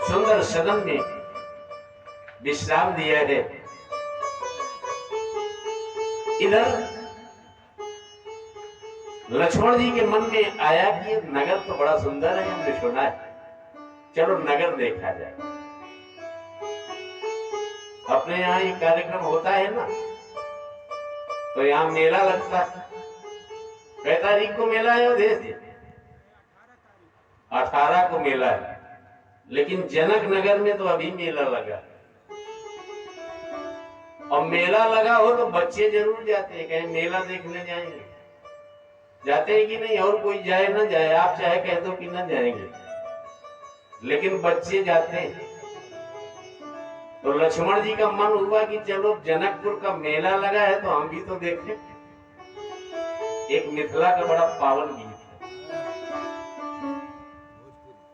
सुंदर सदन में विश्राम दिया है। इधर लक्ष्मण जी के मन में आया कि नगर तो बड़ा सुंदर है, हमने सुना है, चलो नगर देखा जाए। अपने यहाँ ये कार्यक्रम होता है ना, तो यहाँ मेला लगता है। कै तारीख को मेला है? देश 18 को मेला है, लेकिन जनक नगर में तो अभी मेला लगा। और मेला लगा हो तो बच्चे जरूर जाते हैं, कहीं मेला देखने जाएंगे, जाते हैं कि नहीं? और कोई जाए ना जाए, आप चाहे कह दो कि ना जाएंगे, लेकिन बच्चे जाते हैं। तो लक्ष्मण जी का मन हुआ कि चलो जनकपुर का मेला लगा है तो हम भी तो देखें। एक मिथिला का बड़ा पावन गीत है,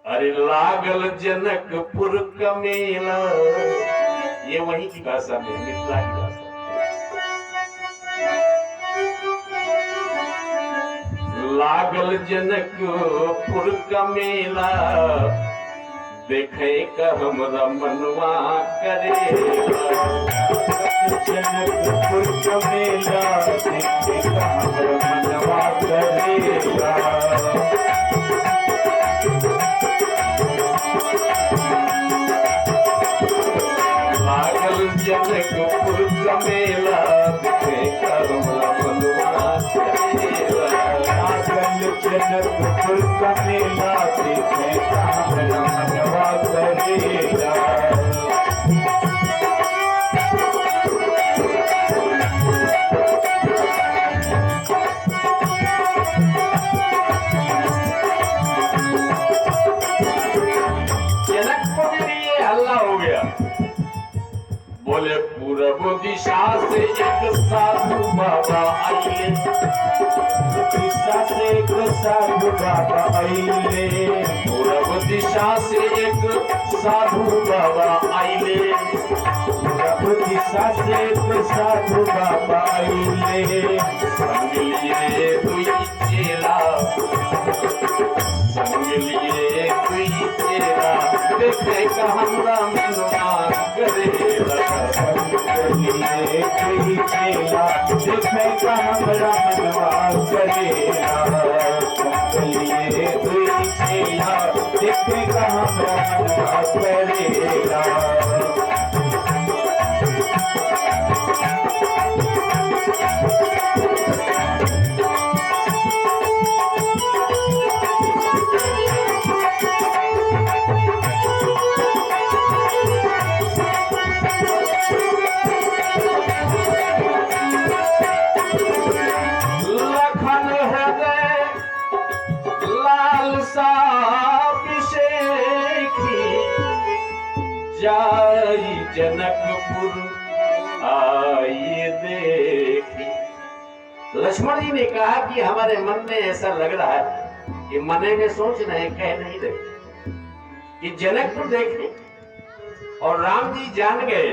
अरे लागल जनकपुर का मेला, ये वहीं की भाषा में, मिथिला की भाषा। लागल जनकपुर का मेला, देखे का हमरा मनवा करेला। जनकपुर का मेला, देखे का हमरा मनवा करेला। लागल जनकपुर का मेला, देखे का हमरा मनवा करेला। जनकपुर का मेला, देखे का हमरा मनवा करेला। जनकपुर में ये हल्ला हो गया, बोले पूरब दिशा से एक साधु बाबा आइले, दिशा से एक साधु बाबा आइले, पूरब दिशा से एक साधु बाबा आइले, पूरब दिशा से एक साधु बाबा आइले। संग लिए दुई चेला, संग लिए दुई चेला, देखे का हमरा मनवा करेला। संग लिए दुई चेला, देखे का हमरा मनवा करेला। संग लिए दुई चेला, देखे का हमरा मनवा करेला। जाई जनकपुर आइए देखी। लक्ष्मण जी ने कहा कि हमारे मन में ऐसा लग रहा है कि मने में सोच रहे, कह नहीं रहे कि जनकपुर देखने। और राम जी जान गए,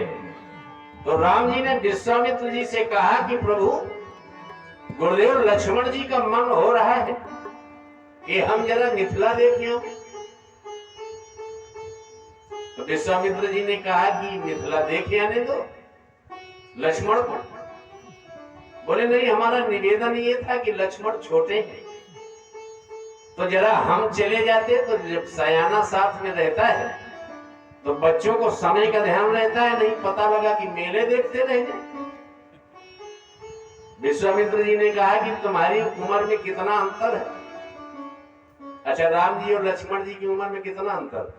तो राम जी ने विश्वामित्र जी से कहा कि प्रभु, गुरुदेव लक्ष्मण जी का मन हो रहा है कि हम जरा मिथिला देखें। तो विश्वामित्र जी ने कहा कि मिथिला देखे आने दो लक्ष्मण को। बोले नहीं, हमारा निवेदन ये था कि लक्ष्मण छोटे हैं, तो जरा हम चले जाते, तो जब सयाना साथ में रहता है तो बच्चों को समय का ध्यान रहता है, नहीं पता लगा कि मेले देखते रह जाए। विश्वामित्र जी ने कहा कि तुम्हारी उम्र में कितना अंतर है? अच्छा, राम जी और लक्ष्मण जी की उम्र में कितना अंतर?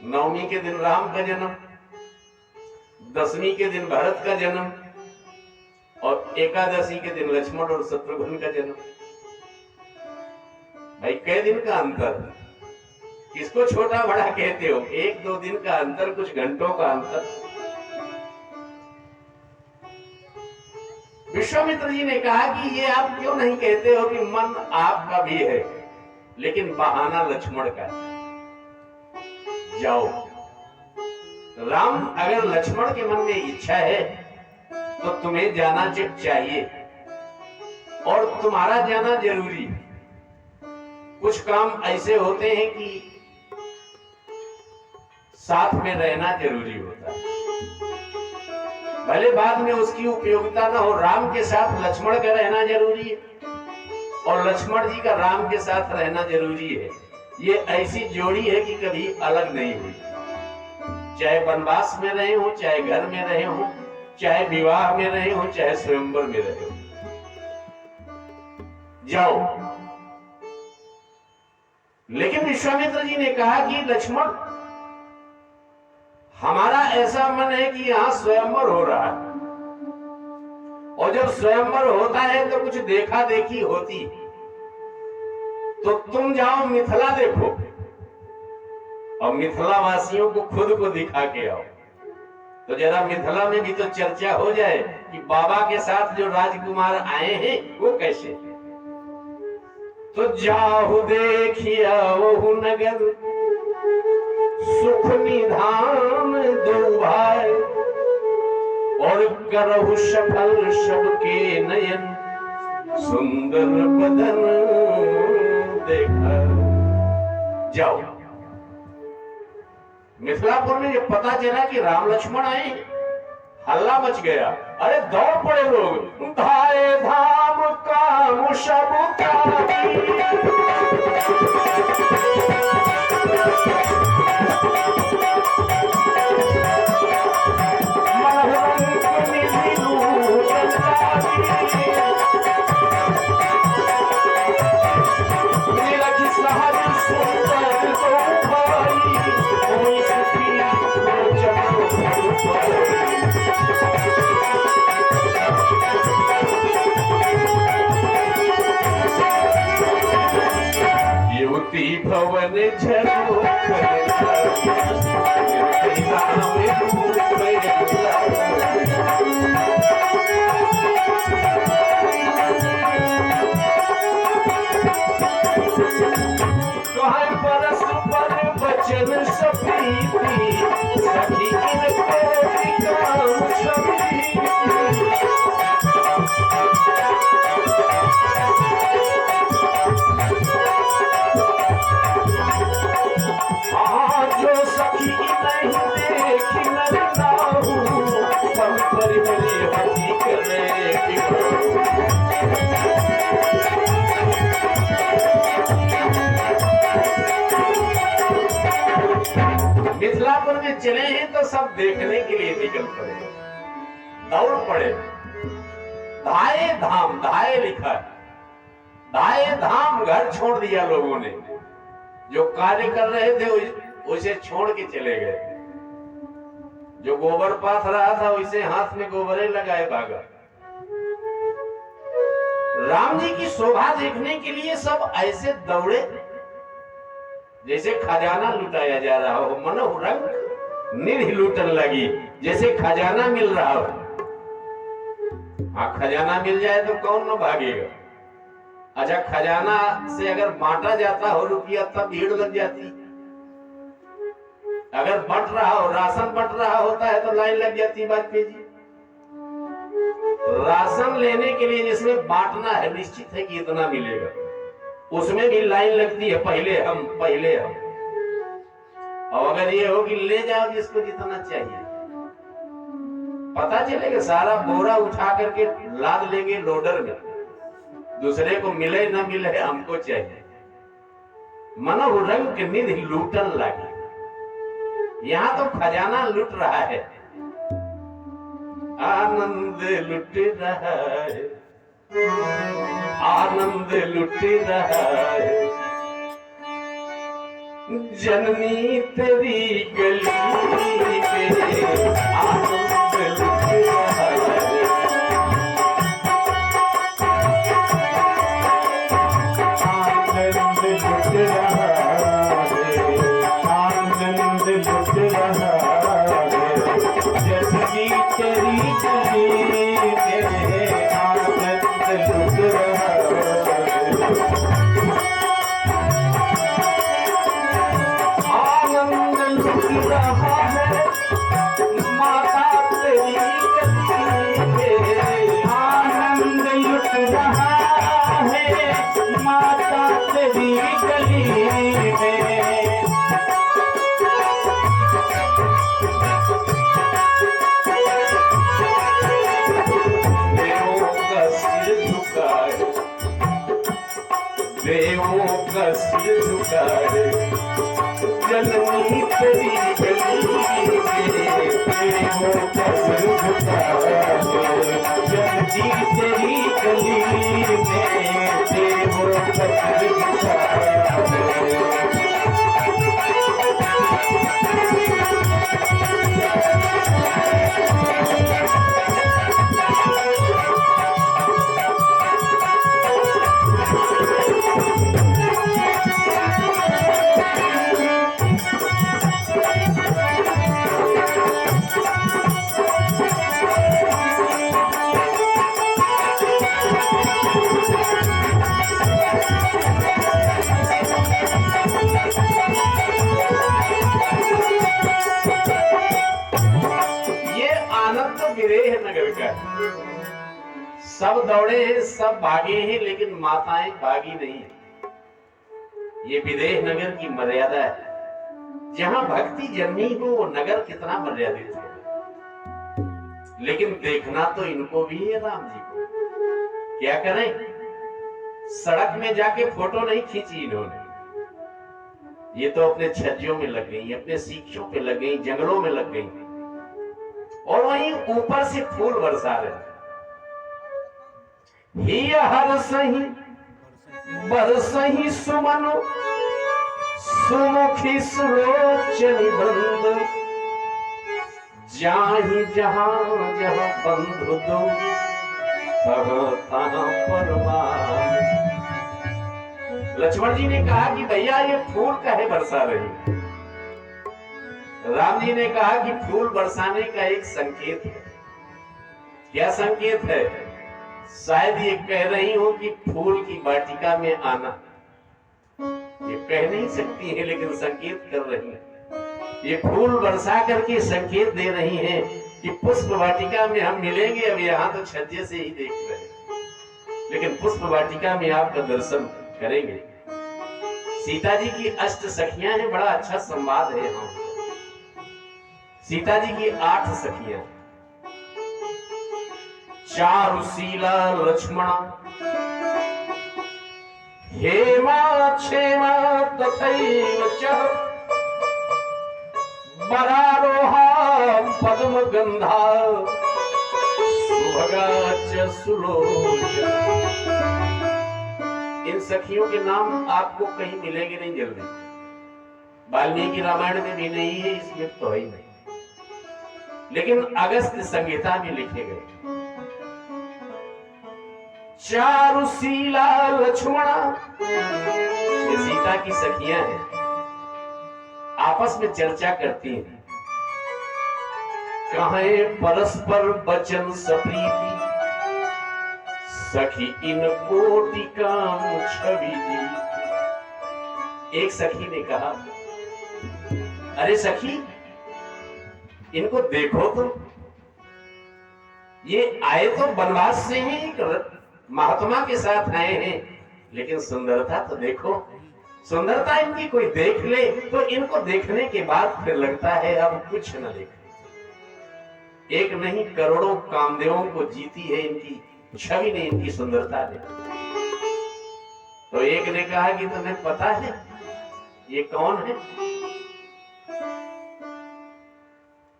नवमी के दिन राम का जन्म, दसवीं के दिन भरत का जन्म, और एकादशी के दिन लक्ष्मण और शत्रुघ्न का जन्म। भाई कई दिन का अंतर, किसको छोटा बड़ा कहते हो? एक दो दिन का अंतर, कुछ घंटों का अंतर। विश्वामित्र जी ने कहा कि ये आप क्यों नहीं कहते हो कि मन आपका भी है, लेकिन बहाना लक्ष्मण का है। जाओ, राम अगर लक्ष्मण के मन में इच्छा है तो तुम्हें जाना चाहिए, और तुम्हारा जाना जरूरी है। कुछ काम ऐसे होते हैं कि साथ में रहना जरूरी होता है। भले बाद में उसकी उपयोगिता ना हो, राम के साथ लक्ष्मण का रहना जरूरी है और लक्ष्मण जी का राम के साथ रहना जरूरी है। ये ऐसी जोड़ी है कि कभी अलग नहीं हुई, चाहे वनवास में रहे हो, चाहे घर में रहे हो, चाहे विवाह में रहे हो, चाहे स्वयंवर में रहे हो। जाओ। लेकिन विश्वामित्र जी ने कहा कि लक्ष्मण, हमारा ऐसा मन है कि यहां स्वयंवर हो रहा है और जब स्वयंवर होता है तो कुछ देखा देखी होती, तो तुम जाओ मिथिला देखो और मिथिला वासियों को खुद को दिखा के आओ। तो जरा मिथिला में भी तो चर्चा हो जाए कि बाबा के साथ जो राजकुमार आए हैं वो कैसे। तो जाहु देखिया वो नगर, सुख निधान दो भाई, और करहु सफल सबके नयन, सुंदर बदन देखा। जाओ। मिथिलापुर में जब पता चला कि राम लक्ष्मण आए, हल्ला मच गया। अरे दौड़ पड़े लोग, धाए धाम काम सब भवन झरो परस पर बचन सप्रीति, सखी इनको काम सप्रीति। जो सखी नहीं देखी नर नाहू, हम पर मिले हकी करे। मिथिलापुर में चले हैं तो सब देखने के लिए निकल पड़े, दौड़ पड़े। धाये धाम, धाये लिखा है, धाये धाम घर छोड़ दिया लोगों ने। जो कार्य कर रहे थे उसे छोड़ के चले गए। जो गोबर पाथ रहा था उसे हाथ में गोबरे लगाए भागा। राम जी की शोभा देखने के लिए सब ऐसे दौड़े जैसे खजाना लुटाया जा रहा हो। मनो रंग निधि लूटन लगी, जैसे खजाना मिल रहा हो। हाँ, खजाना मिल जाए तो कौन न भागेगा। अच्छा, खजाना से अगर बांटा जाता हो रुपया तब भीड़ लग जाती। अगर बंट रहा हो, राशन बंट रहा होता है तो लाइन लग जाती। बात कीजिए, राशन लेने के लिए जिसमें बांटना है, निश्चित है कि इतना मिलेगा, उसमें भी लाइन लगती है। पहले हम, पहले हम। और अगर ये हो कि ले जाओ जिसको जितना चाहिए, पता चलेगा सारा बोरा उठा करके लाद लेंगे लोडर में। दूसरे को मिले न मिले, हमको चाहिए। मनो रंग निधि लूटन लगी। यहाँ तो खजाना लूट रहा है, आनंद लुट रहा है, आनंद लुट रहा है। जननी तेरी गली पे आनंद लुट रहा है। आनंद लुट रहा है, आनंद लुट रहा है। जननी तेरी गली पे आनंद लुट रहा है। आनंद लुट रहा है, माता तेरी है। जननी तेरी गली में तेरे वो कसर झुका है। जननी तेरी गली में तेरे वो कसर झुका है। विदेह नगर का सब दौड़े हैं, सब भागे हैं, लेकिन माताएं भागी नहीं है। ये विदेह नगर की मर्यादा है। जहां भक्ति जन्मी हो वो नगर कितना मर्यादित है। लेकिन देखना तो इनको भी है राम जी को। क्या करें, सड़क में जाके फोटो नहीं खींची इन्होंने। ये तो अपने छज्जों में लग गई, अपने सीखों पे लग गई, जंगलों में लग गई, और वहीं ऊपर से फूल बरसा रहे। ही हर सही बरसही सुमनो सुमुखी सुलोचनी बंद, जाहि जहां जहां बंधु दो तहाँ परमार। लक्ष्मण जी ने कहा कि भैया ये फूल काहे बरसा रही। राम जी ने कहा कि फूल बरसाने का एक संकेत है। क्या संकेत है? शायद ये कह रही हो कि फूल की वाटिका में आना। ये कह नहीं सकती है, लेकिन संकेत कर रही है। ये फूल बरसा करके संकेत दे रही हैं कि पुष्प वाटिका में हम मिलेंगे। अब यहाँ तो छज्जे से ही देख रहे हैं, लेकिन पुष्प वाटिका में आपका दर्शन करेंगे। सीता जी की अष्ट सखियां हैं, बड़ा अच्छा संवाद है यहाँ। सीता जी की 8 सखियां, चारुशीला लक्ष्मणा हेमा क्षेमा तथैव च वरारोहा पद्म गंधा सुभगा च सुलोचना। इन सखियों के नाम आपको कहीं मिलेंगे नहीं जल्दी। वाल्मीकि रामायण में भी नहीं है, इसमें तो है ही नहीं, लेकिन अगस्त संहिता में लिखे गए। चारुशीला लक्ष्मणा, ये सीता की सखियां हैं, आपस में चर्चा करती हैं। कहे परस्पर वचन सप्रीति, सखी इन कोटि काम छवि दी। एक सखी ने कहा, अरे सखी इनको देखो तो, ये आए तो वनवास से ही महात्मा के साथ आए हैं, लेकिन सुंदरता तो देखो। सुंदरता इनकी कोई देख ले तो इनको देखने के बाद फिर लगता है अब कुछ न देखे। एक नहीं करोड़ों कामदेवों को जीती है इनकी छवि ने, इनकी सुंदरता ने। तो एक ने कहा कि तुम्हें पता है ये कौन है?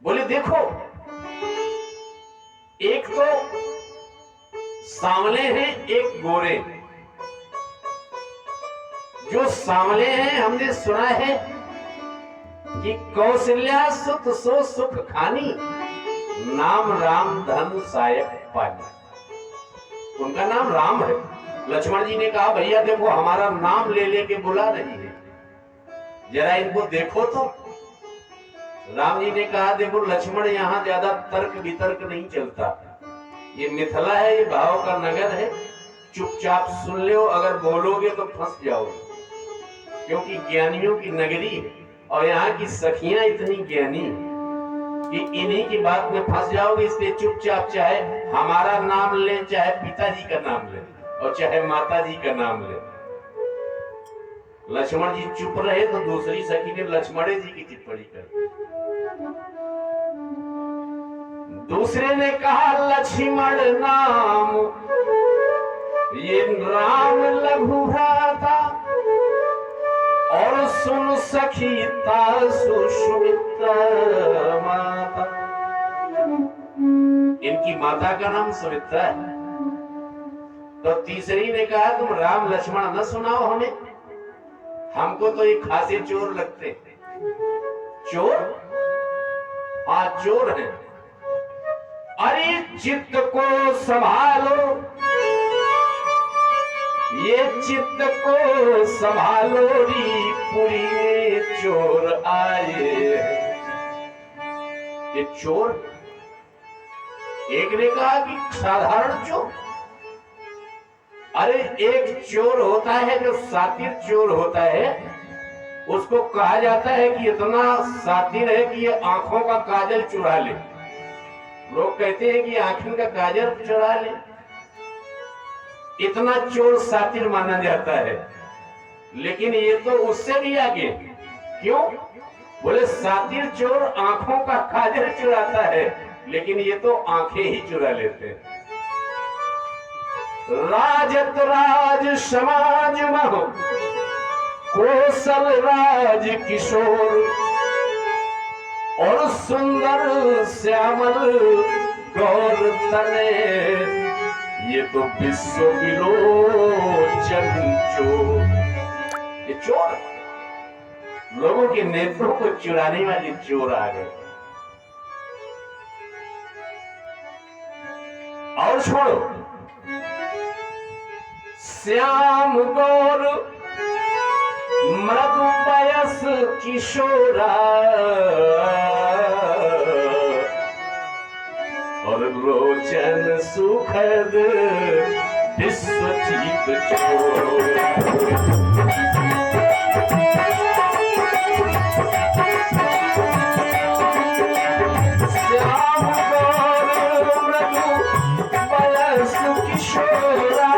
बोले देखो, एक तो सांवले हैं, एक गोरे। जो सांवले हैं हमने सुना है कि कौशल्या सुत सो सुख खानी, नाम राम धन सायक पानी। उनका नाम राम है। लक्ष्मण जी ने कहा भैया देखो हमारा नाम ले लेके बुला रही है, जरा इनको देखो तो। राम जी ने कहा देखो लक्ष्मण, यहाँ ज्यादा तर्क वितर्क नहीं चलता। ये मिथिला है, ये भाव का नगर है, चुपचाप सुन लो, अगर बोलोगे तो फंस जाओगे, क्योंकि ज्ञानियों की नगरी है। और यहाँ की सखियां इतनी ज्ञानी है कि इन्हीं की बात में फंस जाओगे। इसलिए चुपचाप चाहे हमारा नाम ले, चाहे पिताजी का नाम ले, और चाहे माता जी का नाम ले। लक्ष्मण जी चुप रहे तो दूसरी सखी ने लक्ष्मण जी की टिप्पणी कर। दूसरे ने कहा लक्ष्मण नाम ये राम लघु भ्राता, और सुन सखी तासु सुमित्रा माता, इनकी माता का नाम सुमित्रा है। तो तीसरी ने कहा तुम राम लक्ष्मण न सुनाओ हमें, हमको तो ये खासे चोर लगते हैं। चोर? हाँ चोर है। अरे चित्त को संभालो, ये चित्त को संभालो री, पुरी में चोर आए। ये चोर, एक ने कहा कि साधारण चोर। अरे एक चोर होता है जो सातिर चोर होता है, उसको कहा जाता है कि इतना सातिर है कि ये आंखों का काजल चुरा ले। लोग कहते हैं कि आंखों का काजल चुरा ले, इतना चोर सातिर माना जाता है। लेकिन ये तो उससे भी आगे। क्यों? बोले सातिर चोर आंखों का काजल चुराता है, लेकिन ये तो आंखें ही चुरा लेते हैं। राजत राज समाज मह कौशल राज किशोर, और सुंदर श्यामल गौर तने, ये तो विश्व विलोचन चोर। ये चोर लोगों के नेत्रों को चुराने वाले चोर आ गए। और छोड़ो, श्याम गौर मृदु वयस किशोरा, और लोचन सुखद विश्वजीत चोर। श्याम गौर मृदु वयस किशोरा,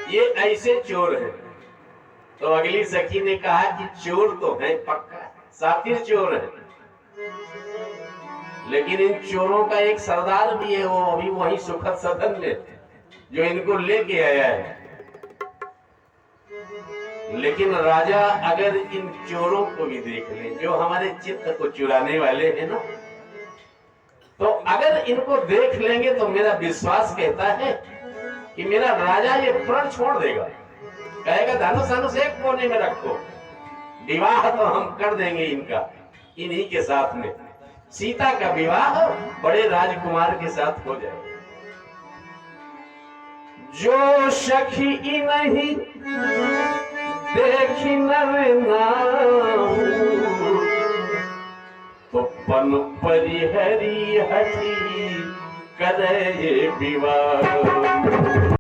ये ऐसे चोर है। तो अगली सखी ने कहा कि चोर तो है पक्का, सातिर चोर है, लेकिन इन चोरों का एक सरदार भी है, वो अभी वही सुखद सदन में जो इनको लेके आया है। लेकिन राजा अगर इन चोरों को भी देख ले, जो हमारे चित्त को चुराने वाले हैं ना, तो अगर इनको देख लेंगे तो मेरा विश्वास कहता है कि मेरा राजा ये प्रण छोड़ देगा। कहेगा धनुष धनुष एक कोने में रखो, विवाह तो हम कर देंगे इनका, इन्हीं के साथ में सीता का विवाह बड़े राजकुमार के साथ हो जाए। जो सखी नहीं देखी नर नाम, तो पन परिहरी हठी करे विवाह।